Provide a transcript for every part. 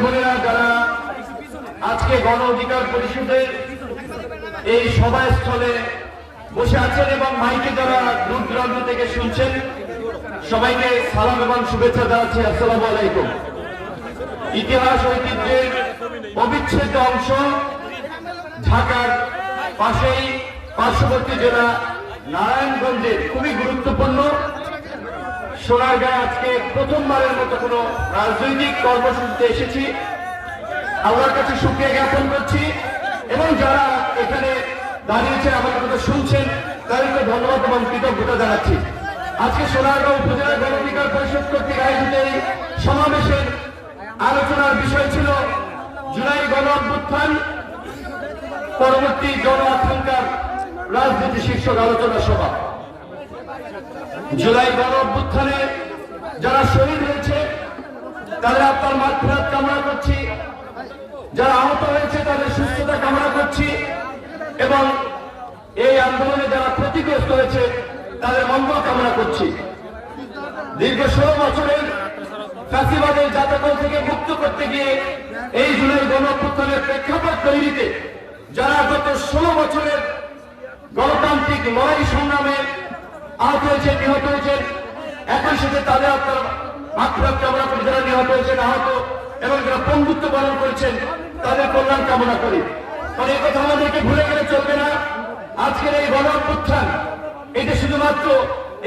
বোনেরা, যারা আজকে গণ অধিকার পরিষদের এই সভাস্থলে বসে আছেন এবং মাইকে যারা দূর দূরান্ত থেকে শুনছেন, সবাইকে সালাম এবং শুভেচ্ছা জানাচ্ছি। আসসালামু আলাইকুম। ইতিহাস ঐতিহ্যের অবিচ্ছেদ্য অংশ ঢাকার পাশেই পার্শ্ববর্তী জেলা নারায়ণগঞ্জের খুবই গুরুত্বপূর্ণ সোনারগাঁয়ে আজকে প্রথমবারের মতো কোনো রাজনৈতিক কর্মসূচিতে এসেছি। আল্লাহর কাছে শুকরিয়া জ্ঞাপন করছি এবং যারা এখানে দাঁড়িয়েছে আমাদের কথা শুনছেন তাদেরকে ধন্যবাদ এবং কৃতজ্ঞতা জানাচ্ছি। আজকে সোনারগাঁও উপজেলা গণ অধিকার পরিষদ কর্তৃক আয়োজিত এই সমাবেশের আলোচনার বিষয় ছিল জুলাই গণ অভ্যুত্থান পরবর্তী জন আকাঙ্ক্ষার রাজনীতি শীর্ষক আলোচনা সভা। জুলাই গণ অভ্যুত্থানে যারা শহীদ হয়েছে তাদের আত্মার মাগফিরাত কামনা করছি, যারা আহত হয়েছে তাদের সুস্থতা কামনা করছি এবং এই আন্দোলনে যারা ক্ষতিগ্রস্ত হয়েছে তাদের মঙ্গল কামনা করছি। দীর্ঘ 16 বছরের ফ্যাসিবাদের জাতকল থেকে মুক্ত করতে গিয়ে এই জুলাই গণ অভ্যুত্থানের প্রেক্ষাপট তৈরিতে যারা গত 16 বছরের গণতান্ত্রিক লড়াই সংগ্রামে আহত হয়েছেন, নিহত হয়েছেন, একই সাথে তাদের আপনার মাগফিরাত কামনা করে যারা নিহত হয়েছেন, আহত এবং যারা পঙ্গুত্ব পালন করেছেন তাদের কল্যাণ কামনা করি। কারণ এই কথা আমাদেরকে ভুলে গেলে চলবে না। আজকের এই গণ অভ্যুত্থান এটা শুধুমাত্র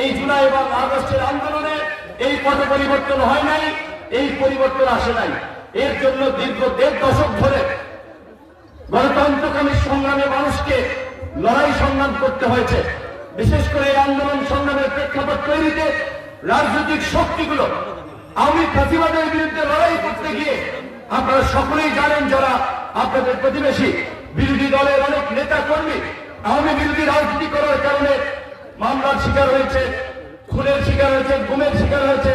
এই জুলাই এবং আগস্টের আন্দোলনে এই পথ পরিবর্তন হয় নাই, এই পরিবর্তন আসে নাই। এর জন্য দীর্ঘ 1.5 দশক ধরে গণতন্ত্রকামী সংগ্রামে মানুষকে লড়াই সংগ্রাম করতে হয়েছে। বিশেষ করে এই আন্দোলন সংগ্রামের প্রেক্ষাপট তৈরিতে রাজনৈতিক শক্তিগুলো আওয়ামী ফ্যাসিবাদের বিরুদ্ধে লড়াই করতে গিয়ে আপনারা সকলেই জানেন, যারা আপনাদের প্রতিবেশী বিরোধী দলের অনেক নেতা কর্মী আওয়ামী বিরোধী রাজনীতি করার কারণে মামলার শিকার হয়েছে, খুনের শিকার হয়েছে, গুমের শিকার হয়েছে,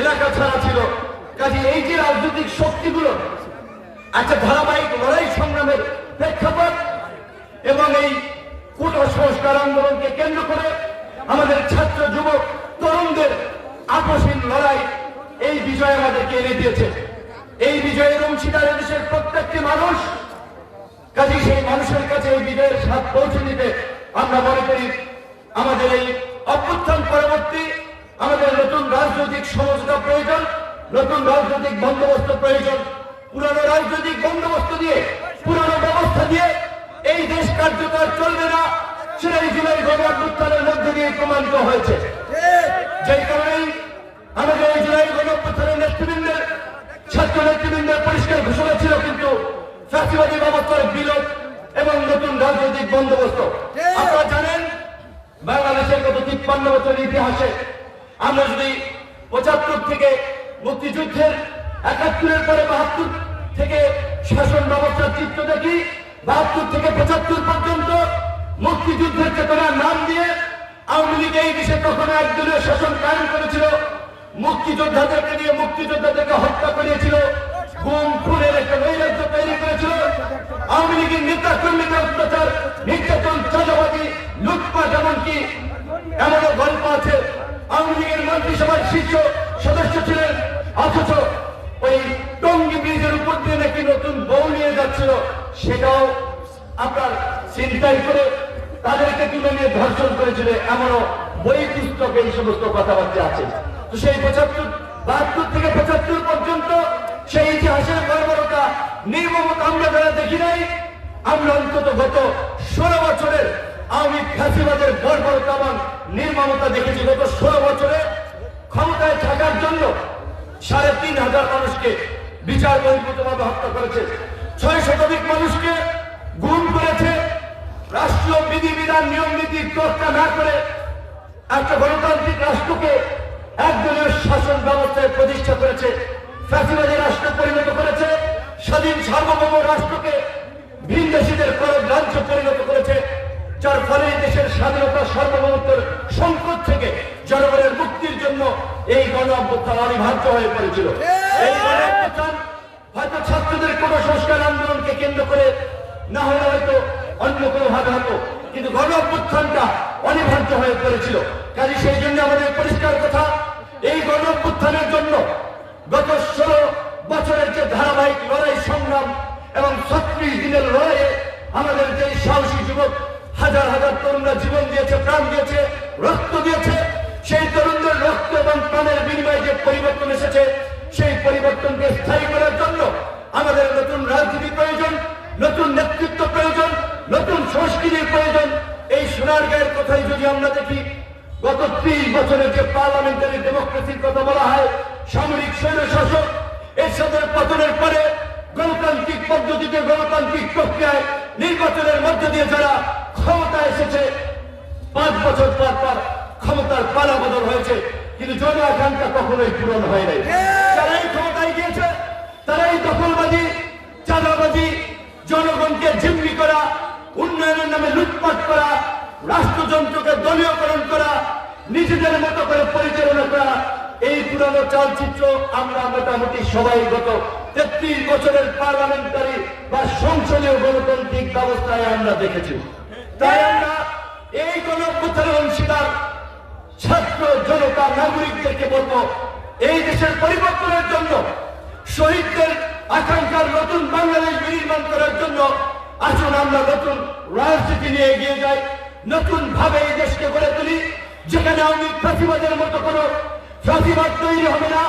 এলাকা ছাড়া ছিল। কাজে এই যে রাজনৈতিক শক্তিগুলো একটা ধারাবাহিক লড়াই সংগ্রামের প্রেক্ষাপট এবং এই কোটা সংস্কার আন্দোলনকে কেন্দ্র করে আমাদের ছাত্র যুবক তরুণদের আপসহীন লড়াই এই বিজয় আমাদেরকে এনে দিয়েছে। এই বিজয়ের অংশীদার দেশের প্রত্যেকটি মানুষ। কাজে সেই মানুষের কাছে এই বিজয়ের স্বাদ পৌঁছে দিতে আমরা মনে করি আমাদের এই অভ্যুত্থান পরবর্তী আমাদের নতুন রাজনৈতিক সমঝোতা প্রয়োজন, নতুন রাজনৈতিক বন্দোবস্ত প্রয়োজন। পুরানো রাজনৈতিক বন্দোবস্ত দিয়ে, পুরানো ব্যবস্থা দিয়ে এই দেশ কার্যকর চলবে না, সেটাই জুলাই গণ অভ্যুত্থানের মধ্যে দিয়ে প্রমাণিত হয়েছে। যেই কারণেই আমাদের এই জুলাই গণ অভ্যুত্থানের নেতৃবৃন্দের, ছাত্র নেতৃবৃন্দের পরিষ্কার ঘোষণা ছিল কিন্তু ফ্যাসিবাদী ব্যবস্থার বিলোপ এবং নতুন রাজনৈতিক বন্দোবস্ত। আপনারা জানেন বাংলাদেশের গত 53 বছরের ইতিহাসে আমরা যদি 75 থেকে মুক্তিযুদ্ধের 71-এর পরে 72 থেকে শাসন ব্যবস্থার চিত্র দেখি, 72 থেকে 75 পর্যন্ত মুক্তিযুদ্ধের চেতনার নাম দিয়ে আওয়ামী লীগ এই দেশে কখনো একদলীয় শাসন কায়েম করেছিল, মুক্তিযোদ্ধাদেরকে নিয়ে মুক্তিযোদ্ধাদেরকে হত্যা করিয়েছিল, গুম খুনের একটা নৈরাজ্য তৈরি করেছিল, আওয়ামী লীগের নেতা কর্মীদের অত্যাচার, নির্যাতন, চাঁদাবাজি, লুটপাট, এমনকি এমনও গল্প আছে আওয়ামী লীগের মন্ত্রিসভার শীর্ষ সদস্য ছিলেন, অথচ ওই টঙ্গী ব্রিজের উপর দিয়ে নাকি নতুন বউ নিয়ে যাচ্ছিল, সেটাও আপনার চিন্তাই করে তাদেরকে তুলে নিয়ে ধর্ষণ করেছিল। এমনও বই পুস্তকে এই সমস্ত কথাবার্তা আছে। তো সেই 72 থেকে 75 পর্যন্ত সেই ইতিহাসের বর্বরতা, নির্মমতা আমরা যারা দেখি নাই, আমরা অন্তত গত 16 বছরের আওয়ামী ফ্যাসিবাদের বর্বরতা এবং নির্মমতা দেখেছি। গত 16 বছরে ক্ষমতায় থাকার জন্য 3,500 মানুষকে বিচার বহির্ভূতভাবে হত্যা করেছে, 6 শতাধিক মানুষকে গুম করেছে, রাষ্ট্রীয় বিধিবিধান নিয়ম নীতির চর্চা না করে একটা গণতান্ত্রিক রাষ্ট্রকে একদলীয় শাসন ব্যবস্থায় প্রতিষ্ঠা করেছে, ফ্যাসিবাদী রাষ্ট্র পরিণত করেছে, স্বাধীন সার্বভৌম রাষ্ট্রকে ভিনদেশীদের করগ্রাহ্য পরিণত করেছে, যার ফলে দেশের স্বাধীনতা সার্বভৌমত্বের সংকট থেকে জনগণের মুক্তির জন্য এই গণ অভ্যুত্থান অনিবার্য হয়ে পড়েছিল। এই গণ অভ্যুত্থান হয়তো ছাত্রদের কোটা সংস্কার আন্দোলনকে কেন্দ্র করে না হলে হয়তো অন্য কোনো ভাবে হতো, কিন্তু গণ অভ্যুত্থানটা অনিবার্য হয়ে পড়েছিল। কাজে সেই জন্য আমাদের পরিষ্কার কথা, এই গণ অভ্যুত্থানের জন্য গত 16 বছরের যে ধারাবাহিক সংগ্রাম এবং 36 দিনের লড়াইয়ে আমাদের যে সাহসী যুবক হাজার হাজার তরুণরা জীবন দিয়েছে, প্রাণ দিয়েছে, রক্ত দিয়েছে, সেই তরুণদের রক্ত এবং প্রাণের বিনিময়ে যে পরিবর্তন এসেছে, সেই পরিবর্তনকে স্থায়ী করার জন্য আমাদের নতুন রাজনীতি প্রয়োজন, নতুন নেতৃত্ব প্রয়োজন, নতুন সংস্কৃতির প্রয়োজন। এই সোনারগাঁয়ের কথাই যদি আমরা দেখি, গত 30 বছরের যে পার্লামেন্টারি ডেমোক্রেসির কথা বলা হয়, সামরিক স্বৈরশাসক এরশাদের পতনের পরে গণতান্ত্রিক পদ্ধতিতে গণতান্ত্রিক প্রক্রিয়ায় নির্বাচনের মধ্য দিয়ে যারা ক্ষমতা এসেছে, 5 বছর পর পর ক্ষমতার পালা বদল হয়েছে, কিন্তু জন আকাঙ্ক্ষা কখনোই পূরণ হয় নাই। যারাই ক্ষমতায় গিয়েছে তারাই দখলবাজি, চাঁদাবাজি, জনগণকে জিম্মি করা, উন্নয়নের নামে লুটপাট করা, রাষ্ট্রযন্ত্রকে দলীয়করণ করা, নিজেদের মতো করে পরিচালনা করা, এই পুরানো চালচিত্র আমরা মোটামুটি সবাই গত 33 বছরের পার্লামেন্টারি বা সংসদীয় গণতান্ত্রিক ব্যবস্থায় আমরা দেখেছি। তাই আমরা এই গণঅভ্যুত্থানের অংশীদার ছাত্র জনতা নাগরিকদেরকে বলবো, এই দেশের পরিবর্তনের জন্য, শহীদদের আকাঙ্ক্ষার নতুন বাংলাদেশ বিনির্মাণ করার জন্য আসুন আমরা নতুন রাজনীতি নিয়ে এগিয়ে যাই, নতুন ভাবে এই দেশকে গড়ে তুলি, যেখানে আওয়ামী ফাঁসিবাদের মতো কোনো ফাঁসিবাদ তৈরি হবে না,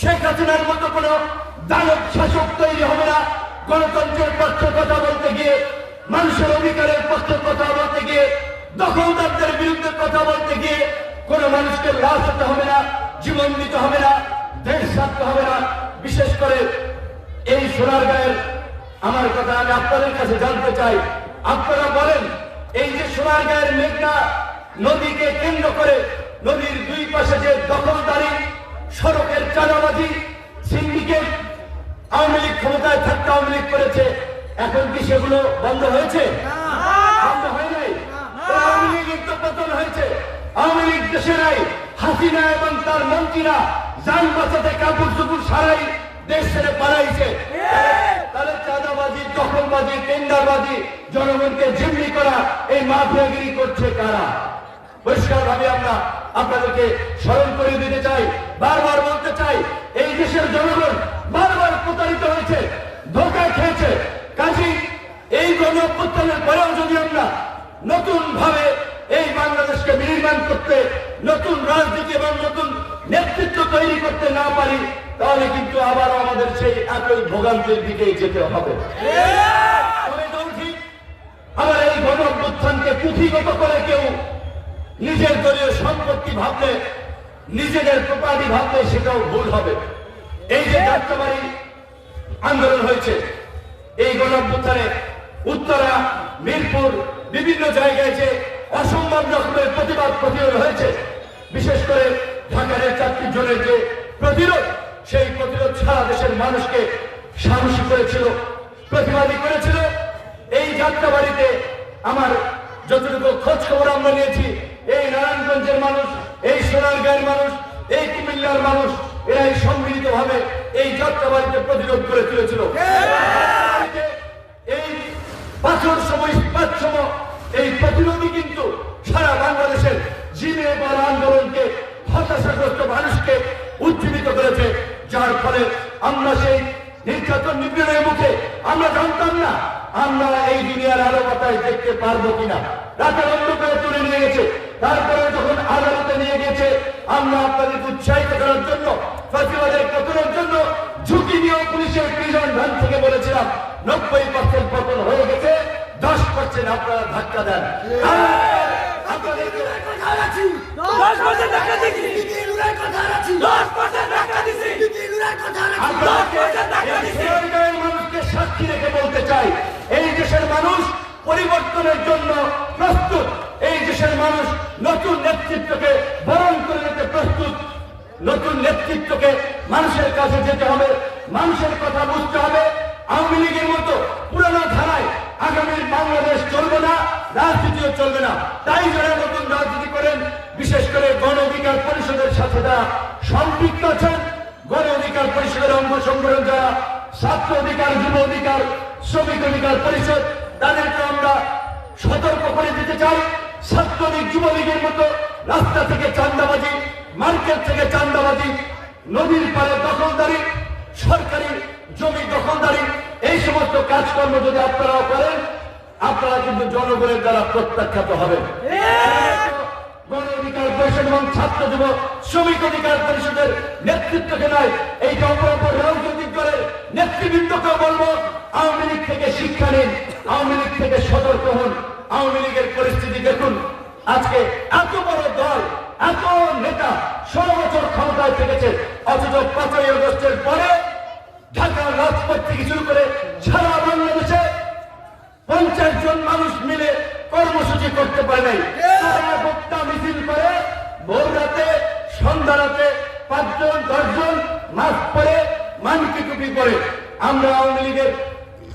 শেখ হাসিনার মতো কোনো দানব শাসক তৈরি হবে না। গণতন্ত্রের পক্ষে কথা বলতে গিয়ে, মানুষের অধিকারের পক্ষে কথা বলতে গিয়ে, দখলদারদের বিরুদ্ধে কথা বলতে গিয়ে কোন মানুষকে লাশ হতে হবে না, জীবন দিতে হবে না, দেশ ছাড়তে হবে না। বিশেষ করে এই সোনারগাঁয়ের আমার কথা আমি আপনাদের কাছে জানতে চাই, আপনারা বলেন, এই যে সোনারগাঁয়ের মেঘনা নদীকে কেন্দ্র করে নদীর দুই পাশে যে দখলদারি, সড়কের চাঁদাবাজি, সিন্ডিকেট, আওয়ামী লীগ ক্ষমতায় থাকতে আওয়ামী লীগ করেছে, এখন কি সেগুলো বন্ধ হয়েছে? বন্ধ হয় নাই। আওয়ামী লীগের তো পতন হয়েছে, আওয়ামী লীগ দেশে নাই। হাসিনা এবং তার মন্ত্রীরা যান বাঁচাতে কাপড় চুপুর সারাই দেশ ছেড়ে পালাইছে। তাহলে চাঁদাবাজি, দখলবাজি, টেন্ডারবাজি, জনগণকে জিম্মি করা, এই মাফিয়াগিরি করছে কারা? পরিষ্কার ভাবে আমরা আপনাদেরকে স্মরণ করে দিতে চাই, বারবার বলতে চাই, এই দেশের জনগণ বারবার প্রতারিত হয়েছে, ধোঁকা খেয়েছে। কাজেই এই গণঅভ্যুত্থানের পরেও যদি আমরা নতুন ভাবে এই বাংলাদেশকে বিনির্মাণ করতে, নতুন রাজনীতি এবং নতুন নেতৃত্ব তৈরি করতে না পারি, তাহলে কিন্তু আবারও আমাদের সেই একই ভোগান্তির দিকেই যেতে হবে। আবার এই গণঅভ্যুত্থানকে পুঁথিগত করে কেউ নিজের দলীয় সম্পত্তি ভাবলে, নিজেদের প্রপার্টি ভাবলে সেটাও ভুল হবে। এই যে যাত্রাবাড়ি আন্দোলন হয়েছে, এই গণঅভ্যুত্থানে উত্তরা, মিরপুর, বিভিন্ন জায়গায় যে অসম্ভব রকমের প্রতিবাদ প্রতিরোধ হয়েছে, বিশেষ করে ঢাকার 4টি জনের যে প্রতিরোধ, সেই প্রতিরোধ সারা দেশের মানুষকে সাহসী করেছিল, প্রতিবাদী করেছিল। এই যাত্রাবাড়িতে আমার যতটুকু খোঁজ খবর আমরা নিয়েছি, এই নারায়ণগঞ্জের মানুষ, এই সোনারগাঁয়ের মানুষ, এই কুমিল্লার মানুষ, এরাই সম্মিলিত ভাবে এই যাত্রাবাড়িতে প্রতিরোধ করে তুলেছিল। এই বছর সময় এই প্রতিরোধই কিন্তু সারা বাংলাদেশের জিনে বড় আন্দোলনকে, হতাশাগ্রস্ত মানুষকে উজ্জীবিত করেছে, যার ফলে আমরা সেই নির্যাতন নিপীড়নের মুখে আমরা জানতাম না আমরা এই দুনিয়ার আলো বাতাস দেখতে পারবো কিনা। রাতের অন্ধকারে তুলে নিয়ে গেছে, তারপরে যখন আদালতে নিয়ে গেছে, আমরা আপনাদেরকে উৎসাহিত করার জন্য, ফাঁসিবাদের পতনের জন্য ঝুঁকি নিয়ে পুলিশের প্রিজন ভ্যান থেকে বলেছিলাম 90% পতন হয়ে গেছে, 10% আপনারা ধাক্কা দেন। মানুষকে সাক্ষী রেখে বলতে চাই, এই দেশের মানুষ পরিবর্তনের জন্য প্রস্তুত, এই দেশের মানুষ নতুন নেতৃত্বকে বরণ করে নিতে প্রস্তুত। নতুন নেতৃত্বকে মানুষের কাছে যেতে হবে, মানুষের কথা বুঝতে হবে। আওয়ামী লীগের মতো পুরানো ধারায় আগামীর বাংলাদেশ চলবে না, রাজনীতিও চলবে না। তাই যারা নতুন রাজনীতি করেন, বিশেষ করে গণ অধিকার পরিষদের সাথে যারা সম্পৃক্ত আছেন, গণ অধিকার পরিষদের অঙ্গ সংগঠন যারা, ছাত্র অধিকার, যুব অধিকার, শ্রমিক অধিকার পরিষদ, তাদেরকে আমরা সতর্ক করে দিতে চাই। ছাত্রলীগ, যুবলীগের মতো রাস্তা থেকে চাঁদাবাজি, মার্কেট থেকে চাঁদাবাজি, নদীর পাড়ে দখলদারি, সরকারি জমি দখলদারি, এই কাজকর্ম যদি আপনারাও করেন, আপনারা কিন্তু জনগণের দ্বারা প্রত্যাখ্যাত হবেন। গণ অধিকার পরিষদ এবং ছাত্র যুব শ্রমিক অধিকার পরিষদের নেতৃত্বকে নয়, এই অপরাপর রাজনৈতিক দলের নেতৃবৃন্দকে বলবো, আওয়ামী লীগ থেকে শিক্ষা নিন, আওয়ামী লীগ থেকে সতর্ক হন। আওয়ামী লীগের পরিস্থিতি দেখুন, আজকে এত বড় দল, এত নেতা 16 বছর ক্ষমতায় থেকেছে, অথচ 5ই আগস্টের পরে ঢাকার রাজপথ থেকে শুরু করে সারা বাংলাদেশে 50 জন মানুষ মিলে কর্মসূচি করতে পারে নাই। তারা বক্তা মিছিল করে ভোর রাতে, সন্ধ্যা রাতে 5 জন 10 জন মাস্ক পরে, মানকি টুপি পরে। আমরা আওয়ামী লীগের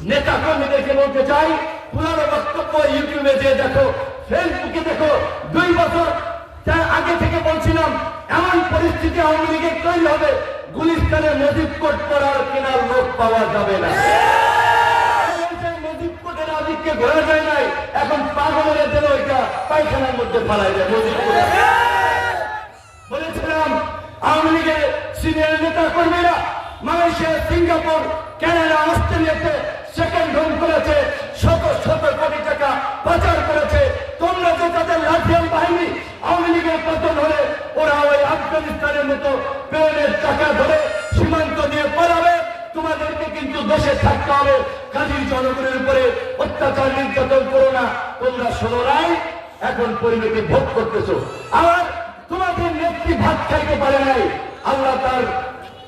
নেতা কর্মীদেরকে বলতে চাই, পুরানো বক্তব্য ইউটিউবে যে দেখো, ফেসবুকে দেখো, 2 বছর আগে থেকে বলছিলাম এমন পরিস্থিতি আওয়ামী লীগের তৈরি হবে, গুলিস্তানে মজিব কোর্ট করার কেনার লোক পাওয়া যাবে না। মজিব কোর্টের আদিককে ঘোরা যায় নাই, এখন পাগলের জন্য ওইটা পায়খানার মধ্যে ফালাই যায়। মজিব কোর্ট বলেছিলাম আওয়ামী লীগের সিনিয়র নেতা কর্মীরা মালয়েশিয়া, সিঙ্গাপুর, কানাডা, অস্ট্রেলিয়াতে সেকেন্ড হোম করেছে, শত শত কোটি টাকা পাচার করেছে। তোমরা যে তাদের লাঠিয়াল বাহিনী, আওয়ামী লীগের পতন হলে ওরা ওই আফগানিস্তানের মতো প্লেনের টাকা ধরে সীমান্ত দিয়ে পালাবে, তোমাদেরকে কিন্তু দেশে থাকতে হবে। কাজী জনগণের উপরে অত্যাচার নির্যাতন করো না। তোমরা শোনো নাই, এখন পরিণতি ভোগ করতেছো। আবার তোমাদের নেত্রী ভাত খাইতে পারে নাই, আল্লাহ তার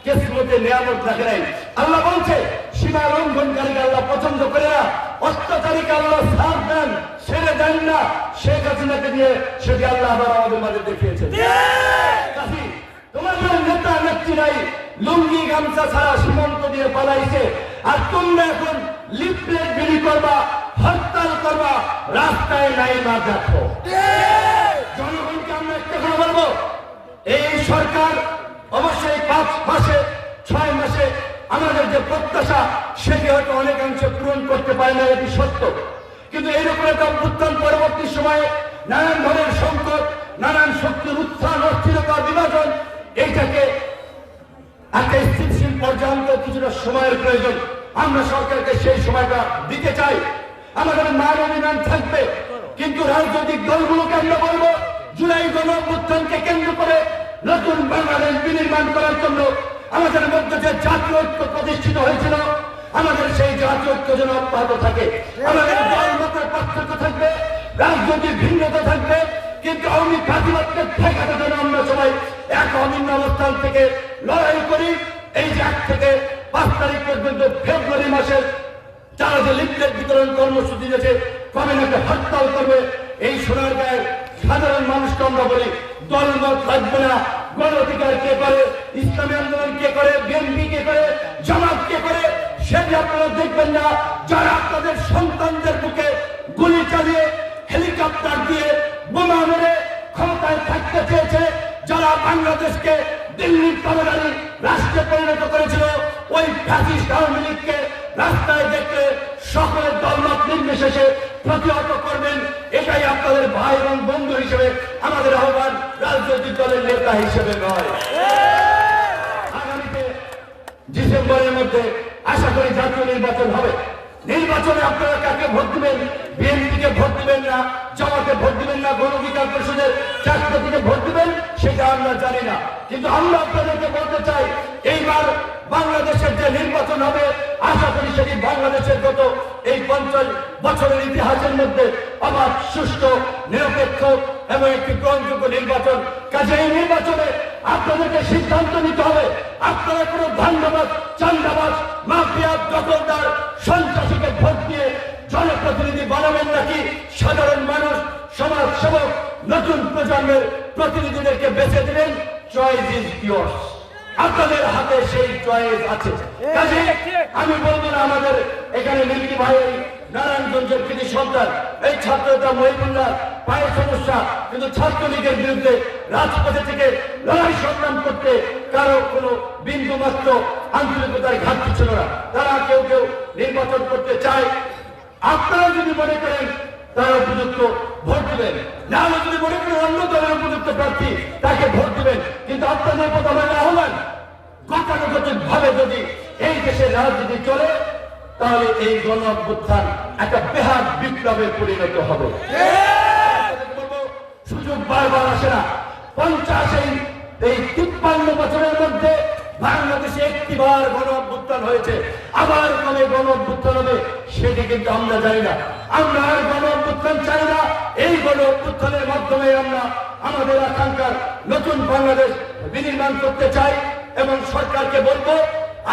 কিসমতে নিয়ামত রাখে নাই। আল্লাহ বলছে সীমা লঙ্ঘনকারীকে আল্লাহ পছন্দ করে না, অত্যাচারীকে আল্লাহ সাথ দেন, ছেড়ে দেন না। শেখ হাসিনাকে দিয়ে সেটি আল্লাহ আবার আমাদের মাঝে দেখিয়েছেন। তোমাদের নেতা নেত্রী নাই, লুঙ্গি গামছা ছাড়া সীমান্ত দিয়ে পালাইছে, আর তোমরা এখন লিফলেট বিলি করবা, হরতাল করবা, রাস্তায় নাই না দেখো। জনগণকে আমরা একটা কথা বলবো, এই সরকার অবশ্যই 5 মাসে 6 মাসে আমাদের যে প্রত্যাশা সেটি হয়তো অনেকাংশে পূরণ করতে পারে না, এটি সত্য। কিন্তু এইরকম একটা অভ্যুত্থান পরবর্তী সময়ে নানান ধরনের সংকট, নানান শক্তির উত্থান, অস্থিরতা, বিভাজন, এইটাকে একটা স্থিতিশীল পর্যায়ে আনতে কিছুটা সময়ের প্রয়োজন। আমরা সরকারকে সেই সময়টা দিতে চাই। আমাদের মান অভিমান থাকবে, কিন্তু রাজনৈতিক দলগুলোকে আমরা বলবো, জুলাই গণ অভ্যুত্থানকে কেন্দ্র করে নতুন বাংলাদেশ বিনির্মাণ করার জন্য আমাদের মধ্যে যে জাতীয় ঐক্য প্রতিষ্ঠিত হয়েছিল, আমাদের সেই জাতীয় ঐক্য যেন অব্যাহত থাকে। আমাদের দল মতের পার্থক্য থাকবে, রাজনৈতিক ভিন্নতা থাকবে, কিন্তু আওয়ামী ফাঁসিবাদকে ঠেকাতে যেন আমরা সবাই এক অভিন্ন অবস্থান থেকে লড়াই করি। এই যে 1 থেকে 5 তারিখ পর্যন্ত ফেব্রুয়ারি মাসের যারা যে লিফলেট বিতরণ কর্মসূচি দিয়েছে, কবে নাকি হরতাল করবে, এই সোনারগাঁয়ের সাধারণ মানুষকে আমরা বলি দলমত লাগবে না। গণ অধিকার কে করে, ইসলামী আন্দোলন কে করে, বিএনপি কে করে, জামাত কে করে, সেটি আপনারা দেখবেন না। যারা আপনাদের সন্তানদের বুকে গুলি চালিয়ে, হেলিকপ্টার দিয়ে বোমা মেরে ক্ষমতায় থাকতে চেয়েছে, যারা বাংলাদেশকে দিল্লির তাবেদারি রাষ্ট্রে পরিণত করেছিল, ওই ফ্যাসিস্ট আওয়ামী লীগকে রাস্তায় দেখলে সকলের দলমত নির্বিশেষে প্রতিহত করবেন। এটাই আপনাদের ভাই এবং বন্ধু হিসেবে আমাদের আহ্বান, রাজনৈতিক দলের নেতা হিসেবে নয়। আগামীতে ডিসেম্বরের মধ্যে আশা করি জাতীয় নির্বাচন হবে। নির্বাচনে আপনারা কাকে ভোট দিবেন? বিএনপিকে ভোট দিবেন না, জামাতে ভোট দিবেন না, গণ অধিকার পরিষদের চাকরিতে ভোট দিবেন সেটা আমরা জানি না। কিন্তু আমরা আপনাদেরকে বলতে চাই, এইবার বাংলাদেশের যে নির্বাচন হবে, আশা করি সেটি বাংলাদেশের গত এই 50 বছরের ইতিহাসের মধ্যে অবাধ, সুষ্ঠু, নিরপেক্ষ এবং একটি গ্রহণযোগ্য নির্বাচন। কাজে এই নির্বাচনে আপনাদেরকে সিদ্ধান্ত নিতে হবে। আপনারা কোনো ধান্দাবাজ, চান্দাবাজ, মাফিয়া, দখলদার, সন্ত্রাসীকে ভোট দিয়ে জনপ্রতিনিধি বানাবেন নাকি সাধারণ মানুষ, সমাজ সেবক, নতুন প্রজন্মের প্রতিনিধিদেরকে বেছে দিবেন। Choice is yours. আপনাদের হাতে সেই চয়েস আছে। কাজে আমি বলবো না আমাদের এখানে মিল্কি ভাই নারায়ণগঞ্জের কৃতি সন্তান, এই ছাত্রটা মহিবুল্লাহ পায়ের সমস্যা, কিন্তু ছাত্রলীগের বিরুদ্ধে রাজপথে থেকে লড়াই সংগ্রাম করতে কারো কোনো বিন্দু মাত্র আন্তরিকতার ঘাটতি ছিল না। তারা কেউ কেউ নির্বাচন করতে চায়। আপনারা যদি মনে করেন তারা উপযুক্ত, ভোট দিবেন, না হলে যদি মনে করেন অন্য দলের উপযুক্ত প্রার্থী, তাকে ভোট দিবেন। কিন্তু আপনাদের প্রথমে আহ্বান, গতানুগতিক ভাবে যদি এই দেশের রাজনীতি চলে, তাহলে এই গণ অভ্যুত্থান একটা বেহাত বিপ্লবে পরিণত হবে। সুযোগ বারবার আসে না। 50 এই 53 বছরের মধ্যে বাংলাদেশে একটিবার গণ অভ্যুত্থান হয়েছে, আবার কবে গণ অভ্যুত্থান হবে সেটি কিন্তু আমরা জানি না। আমরা আর গণ অভ্যুত্থান চাই না। এই গণ অভ্যুত্থানের মাধ্যমে আমরা আমাদের আকাঙ্ক্ষার নতুন বাংলাদেশ বিনির্মাণ করতে চাই এবং সরকারকে বলবো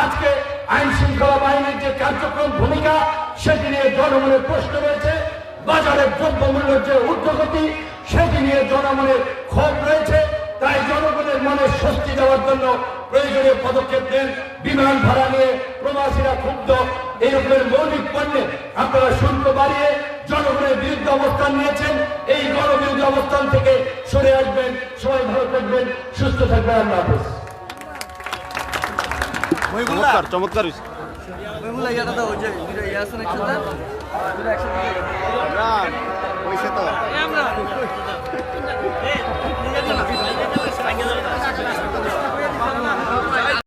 আজকে আইন শৃঙ্খলা বাহিনীর যে কার্যক্রম ভূমিকা সেটি নিয়ে জনমনের প্রশ্ন রয়েছে। বাজারের দ্রব্যমূল্যের যে ঊর্ধ্বগতি সেটি নিয়ে জনমনের ক্ষোভ রয়েছে। তাই জনগণের মনে স্বস্তি দেওয়ার জন্য প্রয়োজনীয় পদক্ষেপ নেন। বিমান ভাড়া নিয়ে প্রবাসীরা ক্ষুব্ধ, এই রকমের মৌলিক পণ্যে আপনারা শুল্ক বাড়িয়ে জনগণের বিরুদ্ধে অবস্থান নিয়েছেন। এই গণবিরোধী অবস্থান থেকে সরে আসবেন। সবাই ভালো থাকবেন, সুস্থ থাকবেন। আল্লাহ হাফেজ। চমৎকার চমৎকার ইয়াটা দাও, ওই যে আছে না একসাথে, ওইসে তো